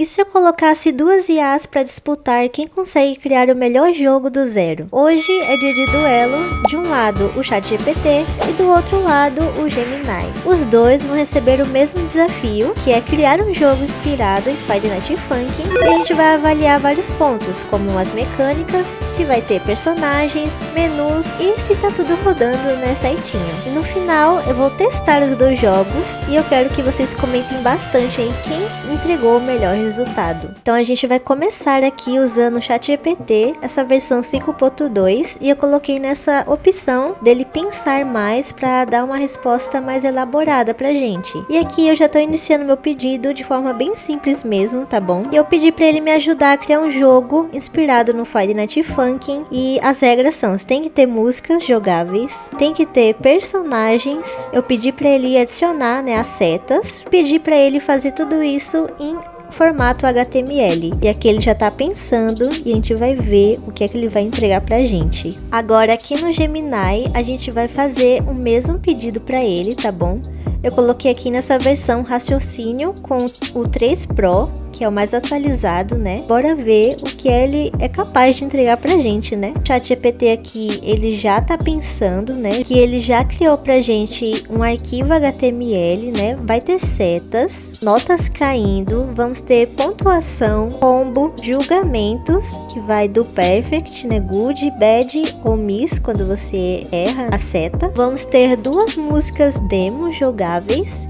E se eu colocasse duas IAs para disputar quem consegue criar o melhor jogo do zero? Hoje é dia de duelo, de um lado o ChatGPT e do outro lado o Gemini. Os dois vão receber o mesmo desafio, que é criar um jogo inspirado em Friday Night Funkin', e a gente vai avaliar vários pontos, como as mecânicas, se vai ter personagens, menus e se tá tudo rodando, né, certinho. E no final eu vou testar os dois jogos e eu quero que vocês comentem bastante aí quem entregou o melhor resultado. Então a gente vai começar aqui usando o ChatGPT, essa versão 5.2, e eu coloquei nessa opção dele pensar mais para dar uma resposta mais elaborada pra gente. E aqui eu já tô iniciando meu pedido de forma bem simples mesmo, tá bom? E eu pedi para ele me ajudar a criar um jogo inspirado no Friday Night Funkin', e as regras são: tem que ter músicas jogáveis, tem que ter personagens. Eu pedi para ele adicionar, né, as setas, pedi para ele fazer tudo isso em formato HTML. E aqui ele já tá pensando e a gente vai ver o que é que ele vai entregar pra gente. Agora aqui no Gemini a gente vai fazer o mesmo pedido para ele, tá bom? Eu coloquei aqui nessa versão raciocínio com o 3 Pro, que é o mais atualizado, né? Bora ver o que ele é capaz de entregar pra gente, né? O ChatGPT aqui, ele já tá pensando, né? Que ele já criou pra gente um arquivo HTML, né? Vai ter setas, notas caindo, vamos ter pontuação, combo, julgamentos, que vai do perfect, né? Good, bad ou miss, quando você erra a seta. Vamos ter duas músicas demo jogáveis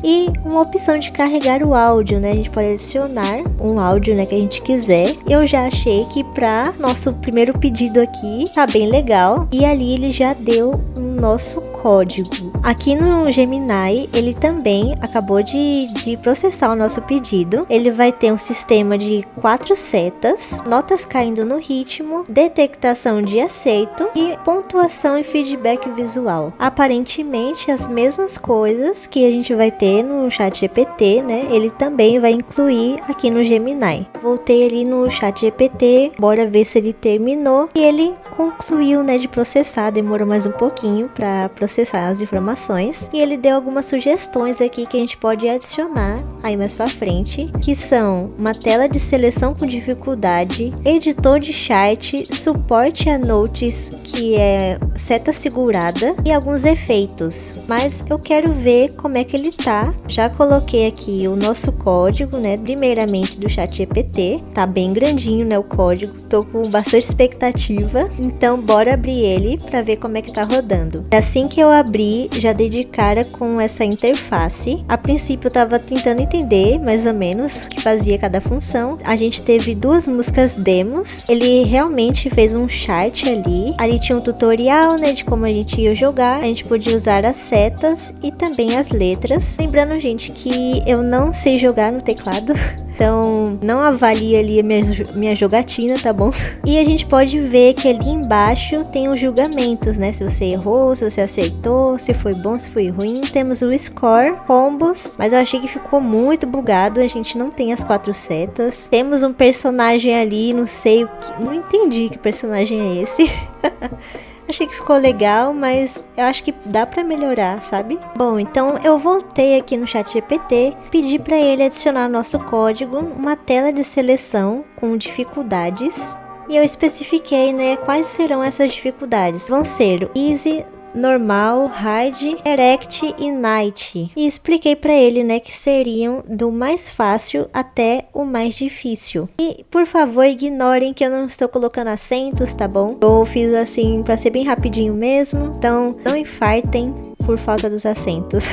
e uma opção de carregar o áudio, né? A gente pode adicionar um áudio, né, que a gente quiser. Eu já achei que para nosso primeiro pedido aqui tá bem legal, e ali ele já deu o nosso código. Aqui no Gemini ele também acabou de processar o nosso pedido. Ele vai ter um sistema de 4 setas, notas caindo no ritmo, detectação de acerto e pontuação e feedback visual. Aparentemente as mesmas coisas que a gente vai ter no ChatGPT, né? Ele também vai incluir aqui no Gemini. Voltei ali no ChatGPT, bora ver se ele terminou. E ele concluiu, né, de processar. Demorou mais um pouquinho para processar as informações. E ele deu algumas sugestões aqui que a gente pode adicionar aí mais para frente, que são uma tela de seleção com dificuldade, editor de chart, suporte a notes, que é seta segurada, e alguns efeitos. Mas eu quero ver como é que ele tá. Já coloquei aqui o nosso código, né, primeiramente do ChatGPT. Tá bem grandinho, né, o código. Tô com bastante expectativa. Então bora abrir ele para ver como é que tá rodando. Assim que eu abri, já dei de cara com essa interface. A princípio eu tava tentando entender mais ou menos o que fazia cada função. A gente teve duas músicas demos. Ele realmente fez um chart ali. Ali tinha um tutorial, né, de como a gente ia jogar. A gente podia usar as setas e também as letras. Lembrando, gente, que eu não sei jogar no teclado. Então, não avalie ali a minha jogatina, tá bom? E a gente pode ver que ali embaixo tem os julgamentos, né? Se você errou, se você acertou, se foi bom, se foi ruim. Temos o score, combos, mas eu achei que ficou muito bugado. A gente não tem as 4 setas. Temos um personagem ali, não sei o que... Não entendi que personagem é esse. Achei que ficou legal, mas eu acho que dá pra melhorar, sabe? Bom, então eu voltei aqui no ChatGPT, pedi pra ele adicionar nosso código, uma tela de seleção com dificuldades, e eu especifiquei, né, quais serão essas dificuldades. Vão ser Easy, Normal, Hard, Erect e Night. E expliquei pra ele, né, que seriam do mais fácil até o mais difícil. E, por favor, ignorem que eu não estou colocando acentos, tá bom? Eu fiz assim pra ser bem rapidinho mesmo. Então, não infartem por falta dos acentos.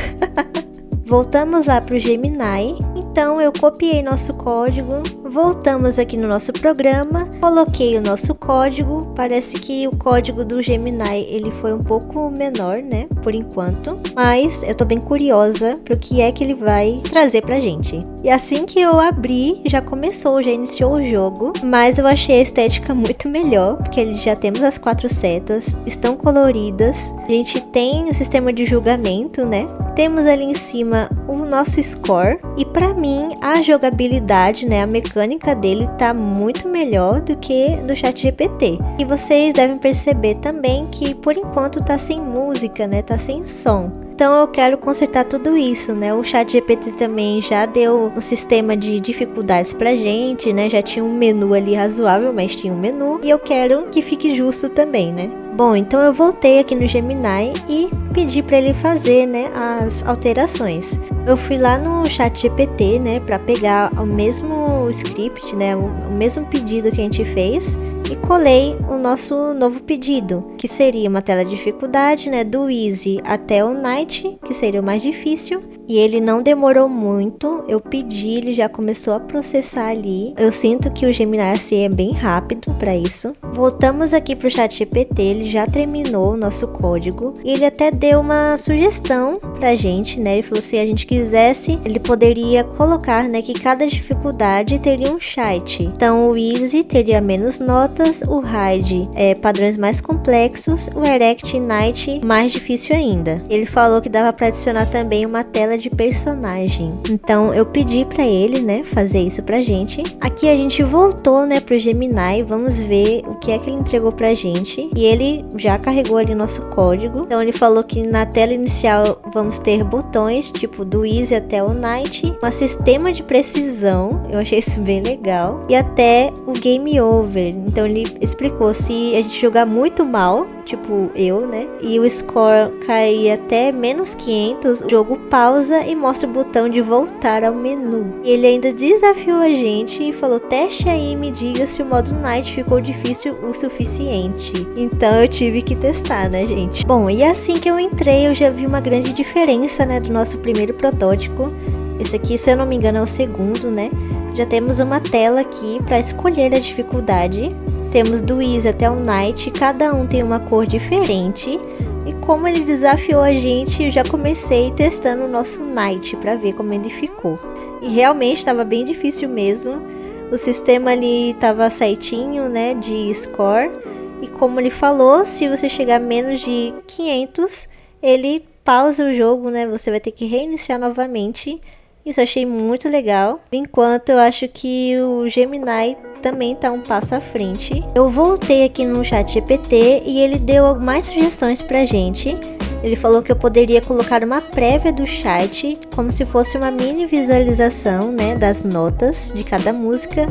Voltamos lá para o Gemini. Então eu copiei nosso código, voltamos aqui no nosso programa, coloquei o nosso código. Parece que o código do Gemini ele foi um pouco menor, né, por enquanto, mas eu tô bem curiosa pro que é que ele vai trazer pra gente. E assim que eu abri, já começou, já iniciou o jogo, mas eu achei a estética muito melhor, porque já temos as 4 setas, estão coloridas, a gente tem o sistema de julgamento, né, temos ali em cima o nosso score, e pra mim a jogabilidade, né, a mecânica dele tá muito melhor do que do ChatGPT. E vocês devem perceber também que por enquanto tá sem música, né, tá sem som. Então eu quero consertar tudo isso, né? O ChatGPT também já deu um sistema de dificuldades pra gente, né? Já tinha um menu ali razoável, mas tinha um menu. E eu quero que fique justo também, né? Bom, então eu voltei aqui no Gemini e pedi para ele fazer, né, as alterações. Eu fui lá no ChatGPT, né, para pegar o mesmo script, né, o mesmo pedido que a gente fez e colei o nosso novo pedido, que seria uma tela de dificuldade, né, do Easy até o Night, que seria o mais difícil. E ele não demorou muito, eu pedi, ele já começou a processar ali. Eu sinto que o Gemini assim é bem rápido para isso. Voltamos aqui pro ChatGPT, ele já terminou o nosso código. E ele até deu uma sugestão pra gente, né? Ele falou se a gente quisesse, ele poderia colocar, né, que cada dificuldade teria um chart. Então o Easy teria menos notas, o Hard padrões mais complexos, o Erect e Night mais difícil ainda. Ele falou que dava para adicionar também uma tela de personagem. Então eu pedi para ele, né, fazer isso pra gente. Aqui a gente voltou, né, pro Gemini, vamos ver o que é que ele entregou pra gente. E ele já carregou ali nosso código. Então ele falou que na tela inicial vamos ter botões, tipo do Easy até o Night, um sistema de precisão, eu achei isso bem legal, e até o Game Over. Então ele explicou se a gente jogar muito mal, tipo eu, né, e o score cair até menos 500, o jogo pausa e mostra o botão de voltar ao menu. E ele ainda desafiou a gente e falou: teste aí e me diga se o modo Night ficou difícil o suficiente. Então eu tive que testar, né, gente? Bom, e assim que eu entrei eu já vi uma grande diferença, né, do nosso primeiro protótipo. Esse aqui, se eu não me engano, é o segundo, né? Já temos uma tela aqui para escolher a dificuldade. Temos do Easy até o Night, cada um tem uma cor diferente. E como ele desafiou a gente, eu já comecei testando o nosso Night para ver como ele ficou. E realmente estava bem difícil mesmo. O sistema ali estava certinho, né, de score. E como ele falou, se você chegar a menos de 500, ele pausa o jogo, né? Você vai ter que reiniciar novamente. Isso eu achei muito legal. Enquanto eu acho que o Gemini também tá um passo à frente. Eu voltei aqui no ChatGPT e ele deu mais sugestões pra gente. Ele falou que eu poderia colocar uma prévia do chart, como se fosse uma mini visualização, né, das notas de cada música.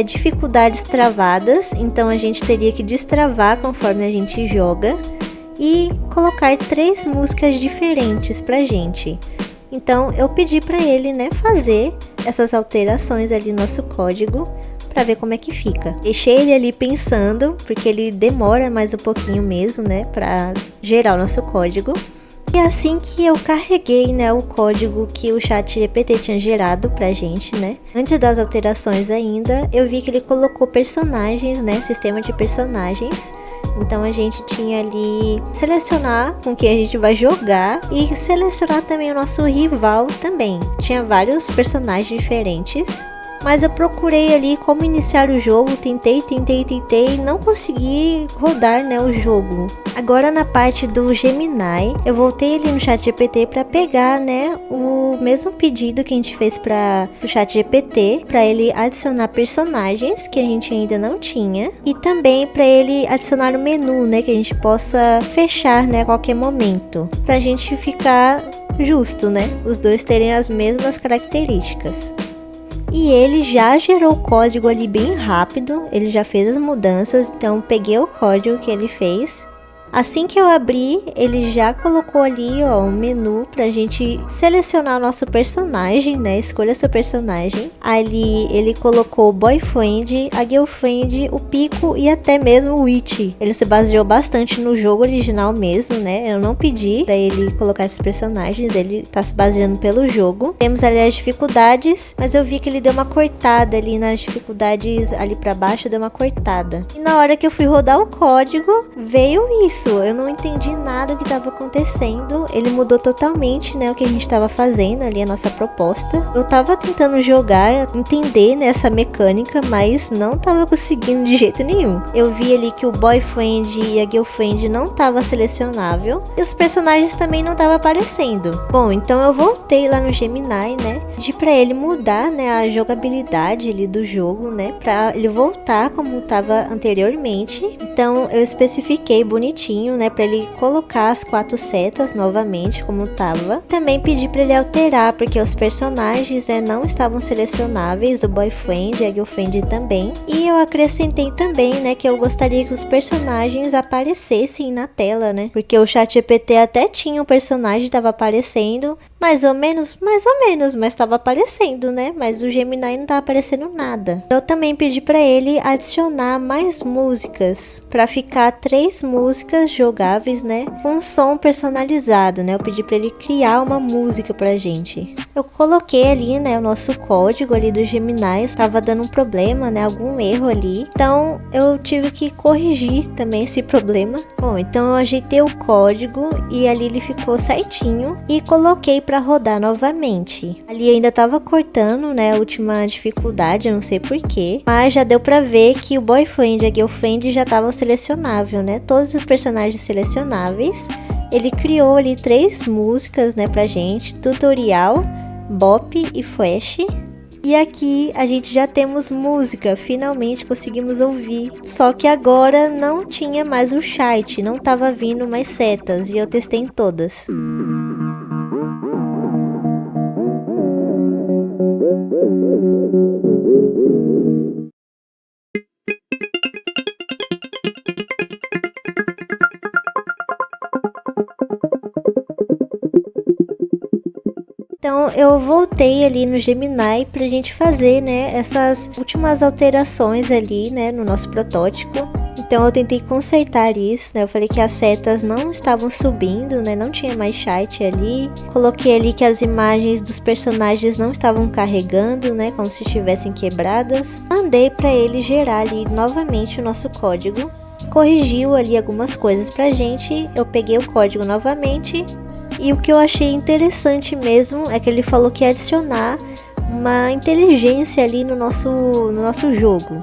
Dificuldades travadas, então a gente teria que destravar conforme a gente joga. E colocar 3 músicas diferentes pra gente. Então eu pedi para ele, né, fazer essas alterações ali no nosso código para ver como é que fica. Deixei ele ali pensando, porque ele demora mais um pouquinho mesmo, né, para gerar o nosso código. E assim que eu carreguei, né, o código que o ChatGPT tinha gerado pra gente, né, antes das alterações ainda, eu vi que ele colocou personagens, né, sistema de personagens. Então a gente tinha ali selecionar com quem a gente vai jogar e selecionar também o nosso rival também. Tinha vários personagens diferentes. Mas eu procurei ali como iniciar o jogo, tentei e não consegui rodar, né, o jogo. Agora na parte do Gemini, eu voltei ali no ChatGPT para pegar, né, o mesmo pedido que a gente fez para o ChatGPT, para ele adicionar personagens que a gente ainda não tinha e também para ele adicionar o menu, né, que a gente possa fechar, né, a qualquer momento, pra gente ficar justo, né, os dois terem as mesmas características. E ele já gerou o código ali bem rápido, ele já fez as mudanças, então peguei o código que ele fez. Assim que eu abri, ele já colocou ali, ó, um menu pra gente selecionar o nosso personagem, né? Escolha seu personagem. Ali ele colocou o boyfriend, a girlfriend, o pico e até mesmo o witch. Ele se baseou bastante no jogo original mesmo, né? Eu não pedi pra ele colocar esses personagens, ele tá se baseando pelo jogo. Temos ali as dificuldades, mas eu vi que ele deu uma cortada ali nas dificuldades ali pra baixo, deu uma cortada. E na hora que eu fui rodar o código, veio isso. Eu não entendi nada do que estava acontecendo. Ele mudou totalmente, né, o que a gente estava fazendo ali, a nossa proposta. Eu tava tentando jogar, entender, né, essa mecânica, mas não tava conseguindo de jeito nenhum. Eu vi ali que o boyfriend e a girlfriend não tava selecionável e os personagens também não tava aparecendo. Bom, então eu voltei lá no Gemini, né, pedi pra ele mudar, né, a jogabilidade ali do jogo, né, pra ele voltar como tava anteriormente. Então eu especifiquei bonitinho certinho, né, pra ele colocar as 4 setas novamente como tava. Também pedi pra ele alterar, porque os personagens, né, não estavam selecionáveis, o boyfriend e a girlfriend também. E eu acrescentei também, né, que eu gostaria que os personagens aparecessem na tela, né, porque o ChatGPT até tinha um personagem, tava aparecendo, mais ou menos, mas tava aparecendo, né, mas o Gemini não tava aparecendo nada. Eu também pedi pra ele adicionar mais músicas, pra ficar 3 músicas jogáveis, né, com um som personalizado, né, eu pedi pra ele criar uma música pra gente. Eu coloquei ali, né, o nosso código ali do Gemini, estava dando um problema, né, algum erro ali, então eu tive que corrigir também esse problema. Bom, então eu ajeitei o código e ali ele ficou certinho e coloquei pra rodar novamente. Ali ainda tava cortando, né, a última dificuldade, eu não sei porquê, mas já deu pra ver que o boyfriend e a girlfriend já estavam selecionáveis, né, todos os personagens selecionáveis. Ele criou ali 3 músicas, né, pra gente, tutorial, bop e flash. E aqui a gente já temos música, finalmente conseguimos ouvir. Só que agora não tinha mais o chat, não tava vindo mais setas e eu testei em todas. Então eu voltei ali no Gemini pra gente fazer, né, essas últimas alterações ali, né, no nosso protótipo. Então eu tentei consertar isso, né, eu falei que as setas não estavam subindo, né, não tinha mais chat ali. Coloquei ali que as imagens dos personagens não estavam carregando, né, como se estivessem quebradas. Mandei pra ele gerar ali novamente o nosso código. Corrigiu ali algumas coisas pra gente, eu peguei o código novamente. E o que eu achei interessante mesmo é que ele falou que ia adicionar uma inteligência ali no nosso jogo.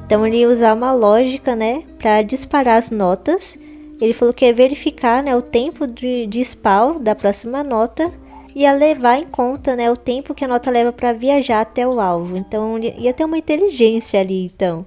Então ele ia usar uma lógica, né, para disparar as notas. Ele falou que ia verificar, né, o tempo de spawn da próxima nota e ia levar em conta, né, o tempo que a nota leva para viajar até o alvo. Então ia ter uma inteligência ali, então,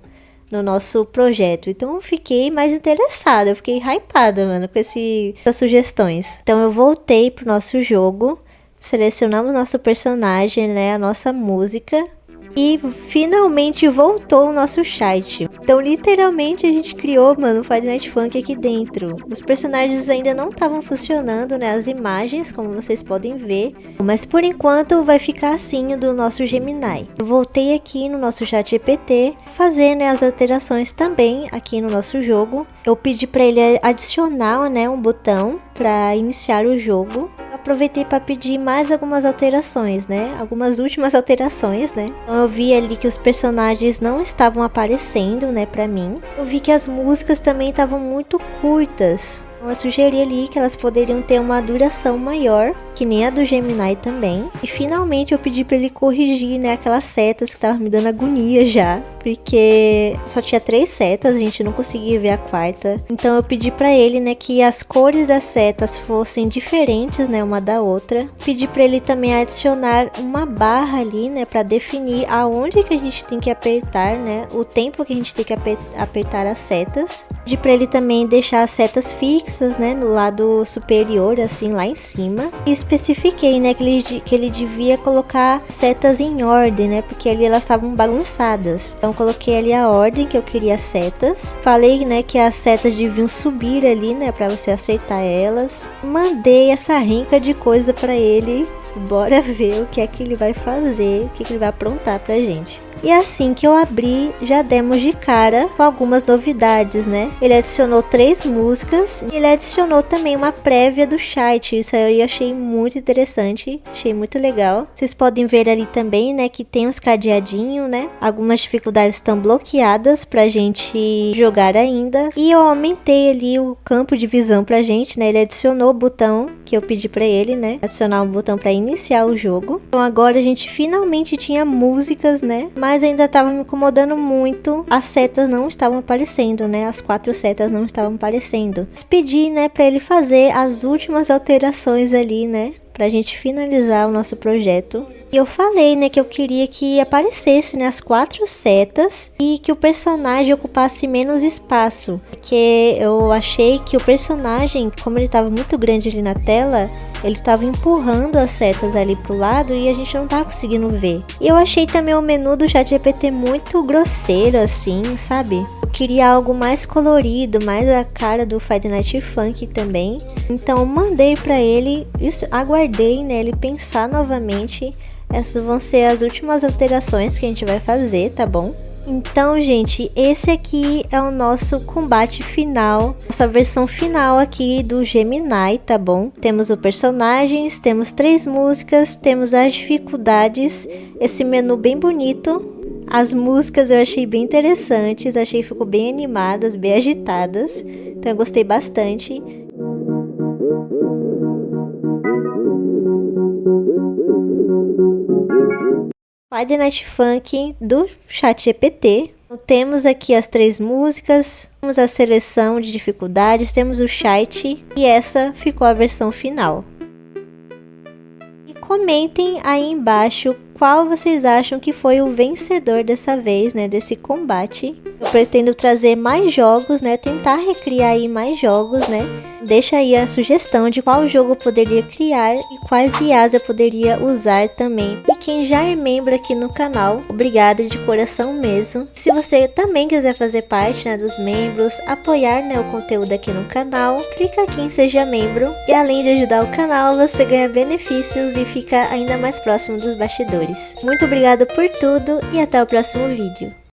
no nosso projeto. Então eu fiquei mais interessada, eu fiquei hypada, mano, com essas sugestões. Então eu voltei pro nosso jogo, selecionamos nosso personagem, né, a nossa música, e finalmente voltou o nosso chat. Então literalmente a gente criou, mano, o Five Nights Funk aqui dentro. Os personagens ainda não estavam funcionando, né, as imagens, como vocês podem ver. Mas por enquanto vai ficar assim do nosso Gemini. Eu voltei aqui no nosso chat GPT, fazer, né, as alterações também aqui no nosso jogo. Eu pedi para ele adicionar, né, um botão para iniciar o jogo. Aproveitei para pedir mais algumas alterações, né? Algumas últimas alterações, né? Então eu vi ali que os personagens não estavam aparecendo, né, para mim. Eu vi que as músicas também estavam muito curtas. Então eu sugeri ali que elas poderiam ter uma duração maior, que nem a do Gemini também. E finalmente eu pedi para ele corrigir, né, aquelas setas que estavam me dando agonia já, porque só tinha 3 setas, a gente não conseguia ver a 4ª. Então eu pedi para ele, né, que as cores das setas fossem diferentes, né, uma da outra. Pedi para ele também adicionar uma barra ali, né, para definir aonde que a gente tem que apertar, né, o tempo que a gente tem que apertar as setas. Pedi para ele também deixar as setas fixas, né, no lado superior, assim, lá em cima. E especifiquei, né, que ele devia colocar setas em ordem, né, porque ali elas estavam bagunçadas. Então coloquei ali a ordem que eu queria as setas. Falei, né, que as setas deviam subir ali, né, para você acertar elas. Mandei essa rinca de coisa para ele. Bora ver o que é que ele vai fazer, o que ele vai aprontar pra gente. E assim que eu abri, já demos de cara com algumas novidades, né? Ele adicionou 3 músicas e ele adicionou também uma prévia do chat. Isso aí eu achei muito interessante, achei muito legal. Vocês podem ver ali também, né, que tem uns cadeadinhos, né? Algumas dificuldades estão bloqueadas pra gente jogar ainda. E eu aumentei ali o campo de visão pra gente, né? Ele adicionou o botão que eu pedi pra ele, né? Adicionar um botão pra iniciar o jogo. Então agora a gente finalmente tinha músicas, né? Mas ainda tava me incomodando muito. As setas não estavam aparecendo, né? As 4 setas não estavam aparecendo. Pedi, né, pra ele fazer as últimas alterações ali, né? pra gente finalizar o nosso projeto. E eu falei, né, que eu queria que aparecesse, né, as 4 setas e que o personagem ocupasse menos espaço, porque eu achei que o personagem, como ele tava muito grande ali na tela, ele tava empurrando as setas ali pro lado e a gente não tava conseguindo ver. E eu achei também o menu do ChatGPT muito grosseiro assim, sabe? Eu queria algo mais colorido, mais a cara do Friday Night Funk também. Então eu mandei pra ele, aguardei, né, ele pensar novamente. Essas vão ser as últimas alterações que a gente vai fazer, tá bom? Então, gente, esse aqui é o nosso combate final, essa versão final aqui do Gemini, tá bom? Temos os personagens, temos 3 músicas, temos as dificuldades, esse menu bem bonito. As músicas eu achei bem interessantes, achei que ficou bem animadas, bem agitadas, então eu gostei bastante. Friday Night Funk do ChatGPT. Temos aqui as 3 músicas, temos a seleção de dificuldades, temos o chat e essa ficou a versão final. E comentem aí embaixo qual vocês acham que foi o vencedor dessa vez, né, desse combate. Eu pretendo trazer mais jogos, né, tentar recriar aí mais jogos, né. Deixa aí a sugestão de qual jogo eu poderia criar e quais IAs eu poderia usar também. E quem já é membro aqui no canal, obrigada de coração mesmo. Se você também quiser fazer parte, né, dos membros, apoiar, né, o conteúdo aqui no canal, clica aqui em Seja Membro. E além de ajudar o canal, você ganha benefícios e fica ainda mais próximo dos bastidores. Muito obrigada por tudo e até o próximo vídeo.